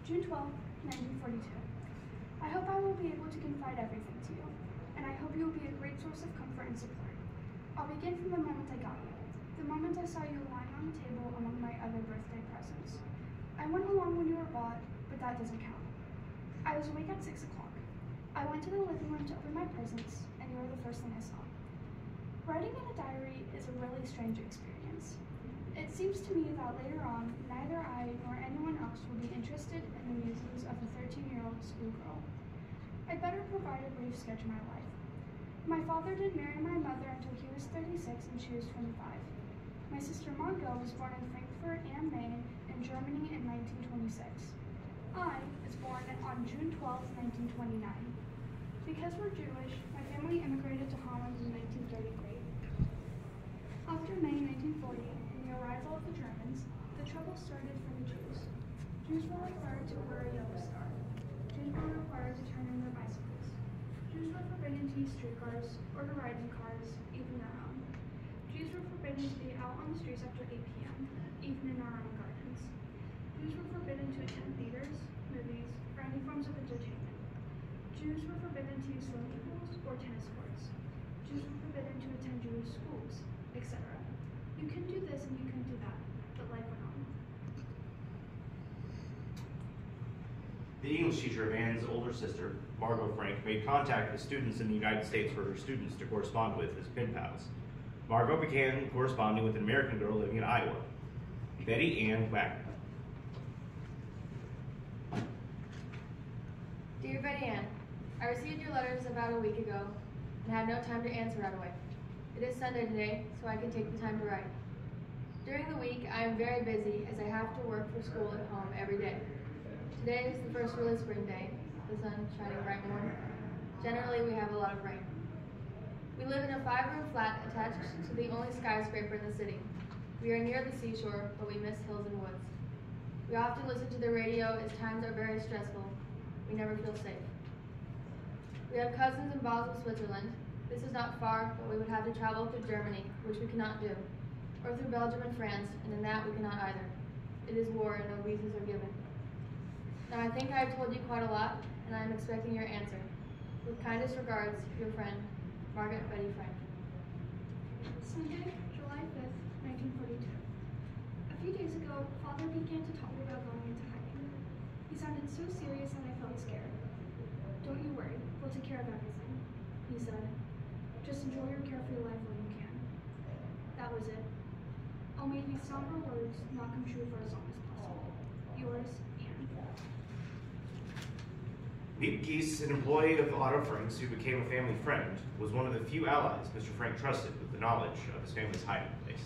June 12, 1942. I hope I will be able to confide everything to you, and I hope you will be a great source of comfort and support. I'll begin from the moment I got you, the moment I saw you lying on the table among my other birthday presents. I went along when you were bought, but that doesn't count. I was awake at 6 o'clock. I went to the living room to open my presents, and you were the first thing I saw. Writing in a diary is a really strange experience. It seems to me that later on, neither I nor anyone else will be interested in the musings of a 13-year-old schoolgirl. I'd better provide a brief sketch of my life. My father didn't marry my mother until he was 36 and she was 25. My sister Margot was born in Frankfurt am Main in Germany in 1926. I was born on June 12, 1929. Because we're Jewish, my family immigrated to Holland in 1933. After May 1940, the arrival of the Germans, the trouble started for the Jews. Jews were required to wear a yellow star. Jews were required to turn in their bicycles. Jews were forbidden to use streetcars or to ride in cars, even their own. Jews were forbidden to be out on the streets after 8 p.m., even in our own gardens. Jews were forbidden to attend theaters, movies, or any forms of entertainment. Jews were forbidden to use swimming pools or tennis courts. Jews were forbidden to attend Jewish schools, etc. You can do this and you can do that, but life went on. The English teacher of Anne's older sister, Margot Frank, made contact with students in the United States for her students to correspond with as pen pals. Margot began corresponding with an American girl living in Iowa, Betty Ann Wagner. Dear Betty Ann, I received your letters about a week ago and had no time to answer right away. It is Sunday today, so I can take the time to write. During the week, I am very busy as I have to work for school at home every day. Today is the first really spring day, the sun shining bright and warm. Generally, we have a lot of rain. We live in a 5-room flat attached to the only skyscraper in the city. We are near the seashore, but we miss hills and woods. We often listen to the radio as times are very stressful. We never feel safe. We have cousins in Basel, Switzerland. This is not far, but we would have to travel through Germany, which we cannot do, or through Belgium and France, and in that we cannot either. It is war and no visas are given. Now I think I have told you quite a lot, and I am expecting your answer. With kindest regards, your friend, Margaret Betty Frank. Sunday, July 5th, 1942. A few days ago, Father began to talk about going into hiding. He sounded so serious that I felt scared. Don't you worry, we'll take care of everything, he said. Just enjoy your carefree life while you can. That was it. I'll make these somber words not come true for as long as possible. Yours, Anne. Miep Gies, an employee of Otto Frank's who became a family friend, was one of the few allies Mr. Frank trusted with the knowledge of his family's hiding place.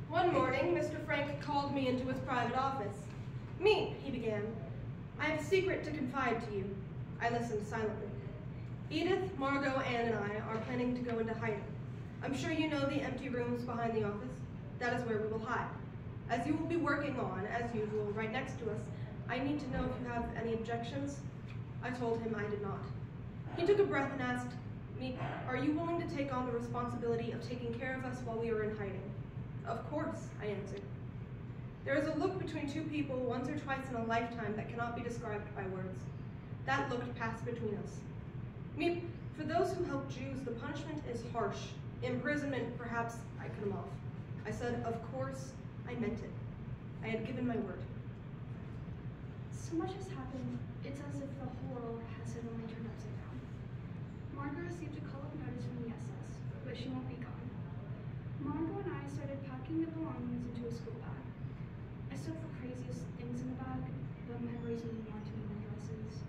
One morning, Mr. Frank called me into his private office. "Miep," he began, "I have a secret to confide to you." I listened silently. "Edith, Margot, Anne, and I are planning to go into hiding. I'm sure you know the empty rooms behind the office. That is where we will hide. As you will be working on, as usual, right next to us, I need to know if you have any objections." I told him I did not. He took a breath and asked, "Miep, are you willing to take on the responsibility of taking care of us while we are in hiding?" "Of course," I answered. There is a look between two people once or twice in a lifetime that cannot be described by words. That look passed between us. "Miep, for those who help Jews, the punishment is harsh. Imprisonment, perhaps." I cut him off. I said, "Of course, I meant it. I had given my word." So much has happened, it's as if the whole world has suddenly turned upside down. Margot received a call of notice from the SS, but she won't be gone. Margot and I started packing the belongings into a school bag. I stuck the craziest things in the bag, but memories mean more to me than dresses.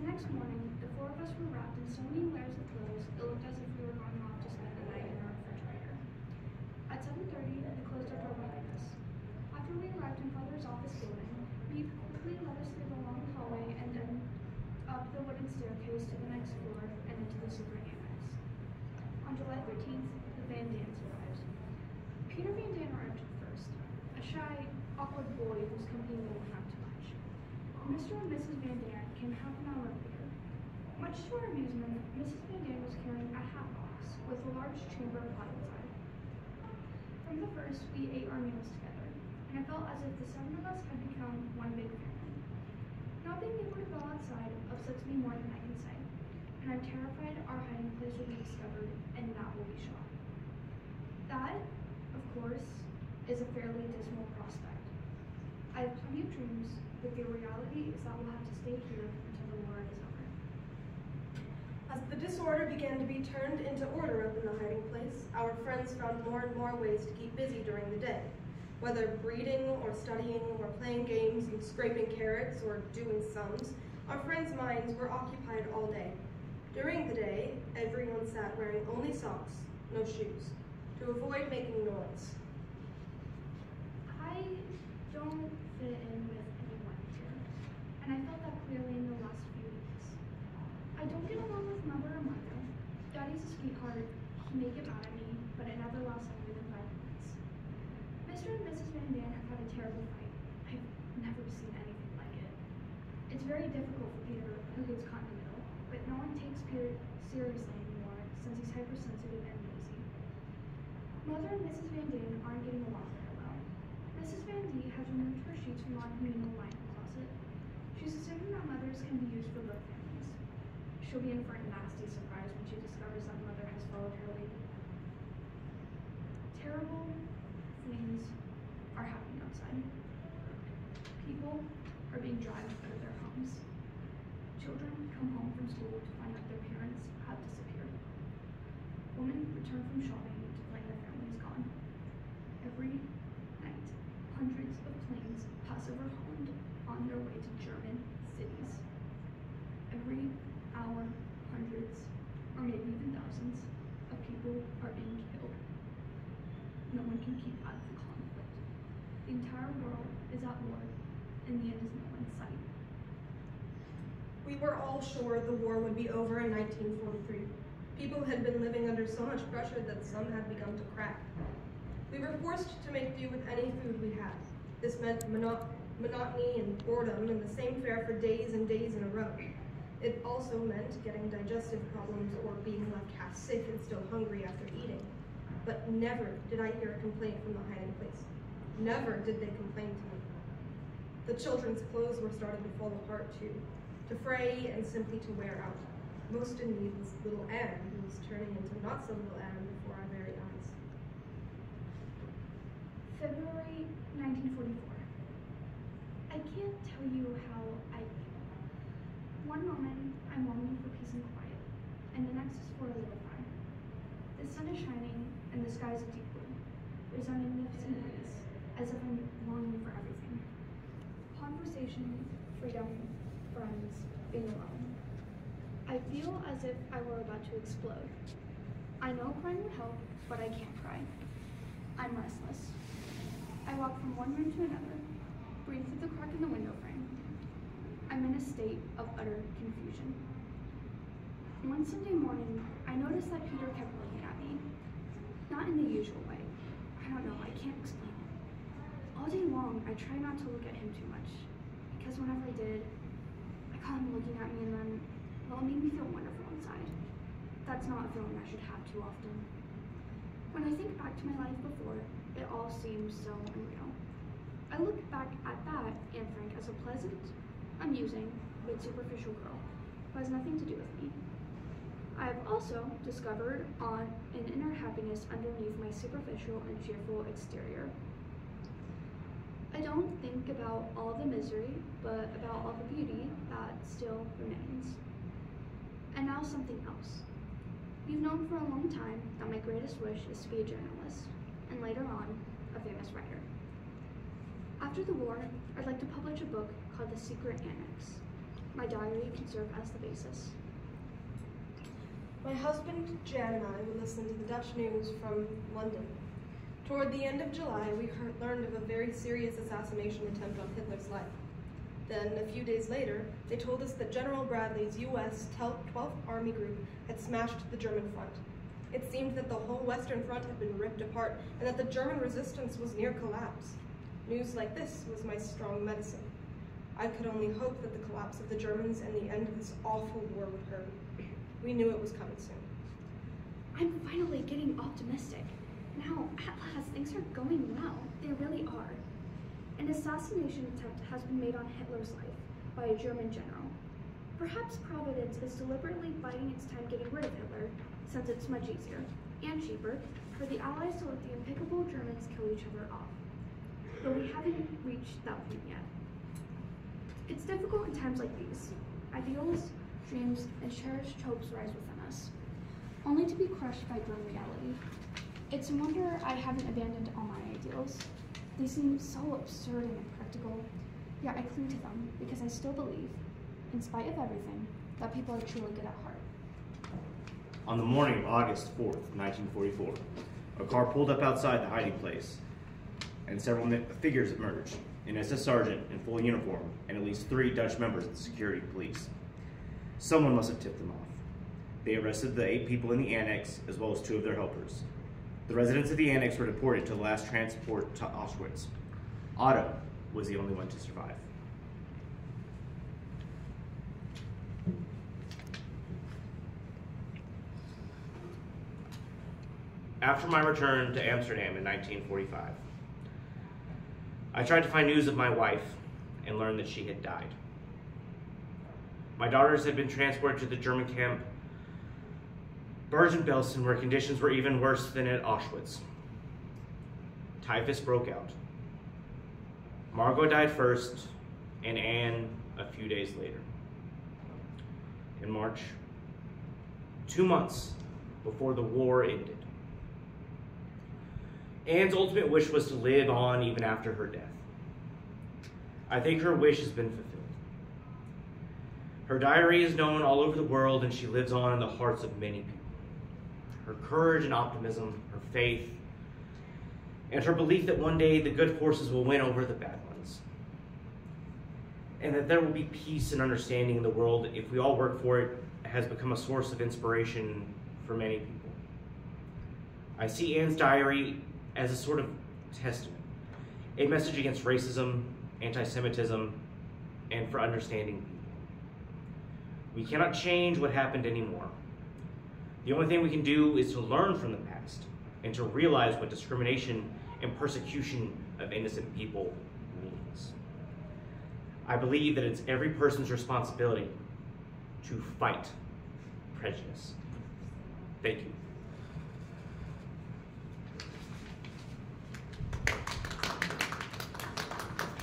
The next morning, the 4 of us were wrapped in so many layers of clothes, it looked as if we were going off to spend the night in our refrigerator. At 7:30, we closed our door behind us. After we arrived in Father's office building, Miep quickly led us through the long hallway and then up the wooden staircase to the next floor and into the secret annex. On July 13th, the Van Dans arrived. Peter Van Dan arrived first, a shy, awkward boy whose company we didn't have too much. Mr. and Mrs. Van Dan came half an hour later. Much to our amusement, Mrs. Van Dan was carrying a hat box with a large chamber pot inside. From the first, we ate our meals together. and I felt as if the 7 of us had become one big family. Not being able to go outside upsets me more than I can say, and I'm terrified our hiding place will be discovered and Nat will be shot. That, of course, is a fairly dismal prospect. I have plenty of dreams, but the reality is that we'll have to stay here until the war is over. As the disorder began to be turned into order up in the hiding place, our friends found more and more ways to keep busy during the day. Whether breeding or studying or playing games and scraping carrots or doing sums, our friends' minds were occupied all day. During the day, everyone sat wearing only socks, no shoes, to avoid making noise. I don't fit in with anyone here, and I felt that clearly in the last few weeks. I don't get along with Mother or Margo. Daddy's a sweetheart. He may get mad at me, but it never lasts longer than 5 minutes. Mr. and Mrs. Van Daan have had a terrible fight. I've never seen anything like it. It's very difficult for Peter, who gets caught in the middle, but no one takes Peter seriously anymore since he's hypersensitive and lazy. Mother and Mrs. Van Daan aren't getting along very well. Mrs. Van Daan has removed her sheets from our communal linen closet. She's assuming that Mother's can be used for both families. She'll be in for a nasty surprise when she discovers that Mother has followed her lead. Terrible things are happening outside. People are being dragged out of their homes. Children come home from school to find that their parents have disappeared. Women return from shopping to find their families gone. Every night, hundreds of planes pass over Holland on their way to German cities. Every hour, hundreds, or maybe even thousands of people are being killed. No one can keep out of the conflict. The entire world is at war, and the end is no one's sight. We were all sure the war would be over in 1943. People had been living under so much pressure that some had begun to crack. We were forced to make do with any food we had. This meant monotony and boredom and the same fare for days and days in a row. It also meant getting digestive problems or being left half sick and still hungry after eating. But never did I hear a complaint from the hiding place. Never did they complain to me. The children's clothes were starting to fall apart too, to fray and simply to wear out. Most in need was little Anne, who was turning into not so little Anne before our very eyes. February 1944. I can't tell you how I feel. One moment, I'm longing for peace and quiet, and the next is for a little fire. The sun is shining, and the sky is a deep blue. There's a magnificent breeze, as if I'm longing for everything. Conversation, freedom, friends, being alone. I feel as if I were about to explode. I know crying would help, but I can't cry. I'm restless. I walk from one room to another, breathe through the crack in the window frame. I'm in a state of utter confusion. One Sunday morning, I noticed that Peter kept looking at me. Not in the usual way. I don't know, I can't explain it. All day long, I try not to look at him too much, because whenever I did, I caught him looking at me and then, well, it made me feel wonderful inside. That's not a feeling I should have too often. When I think back to my life before, it all seems so unreal. I look back at that Anne Frank as a pleasant, amusing, but superficial girl who has nothing to do with me. I have also discovered an inner happiness underneath my superficial and cheerful exterior. I don't think about all the misery, but about all the beauty that still remains. And now something else. You've known for a long time that my greatest wish is to be a journalist, and later on, a famous writer. After the war, I'd like to publish a book called The Secret Annex. My diary can serve as the basis. My husband, Jan, and I would listen to the Dutch news from London. Toward the end of July, we learned of a very serious assassination attempt on Hitler's life. Then, a few days later, they told us that General Bradley's U.S. 12th Army Group had smashed the German front. It seemed that the whole Western Front had been ripped apart and that the German resistance was near collapse. News like this was my strong medicine. I could only hope that the collapse of the Germans and the end of this awful war would hurt. We knew it was coming soon. I'm finally getting optimistic. Now, at last, things are going well. They really are. An assassination attempt has been made on Hitler's life by a German general. Perhaps Providence is deliberately biding its time getting rid of Hitler, since it's much easier and cheaper for the Allies to let the impeccable Germans kill each other off. But we haven't reached that point yet. It's difficult in times like these. Ideals, dreams, and cherished hopes rise within us, only to be crushed by grim reality. It's a wonder I haven't abandoned all my ideals. They seem so absurd and impractical, yet I cling to them because I still believe, in spite of everything, that people are truly good at heart. On the morning of August 4th, 1944, a car pulled up outside the hiding place, and several figures emerged, an SS sergeant in full uniform, and at least 3 Dutch members of the security police. Someone must have tipped them off. They arrested the 8 people in the annex, as well as 2 of their helpers. The residents of the annex were deported to the last transport to Auschwitz. Otto was the only one to survive. After my return to Amsterdam in 1945, I tried to find news of my wife and learned that she had died. My daughters had been transported to the German camp Bergen-Belsen, where conditions were even worse than at Auschwitz. Typhus broke out. Margot died first, and Anne a few days later. In March, 2 months before the war ended, Anne's ultimate wish was to live on even after her death. I think her wish has been fulfilled. Her diary is known all over the world, and she lives on in the hearts of many people. Her courage and optimism, her faith, and her belief that one day the good forces will win over the bad ones. And that there will be peace and understanding in the world if we all work for it, has become a source of inspiration for many people. I see Anne's diary as a sort of testament, a message against racism, anti-Semitism, and for understanding people. We cannot change what happened anymore. The only thing we can do is to learn from the past and to realize what discrimination and persecution of innocent people means. I believe that it's every person's responsibility to fight prejudice. Thank you.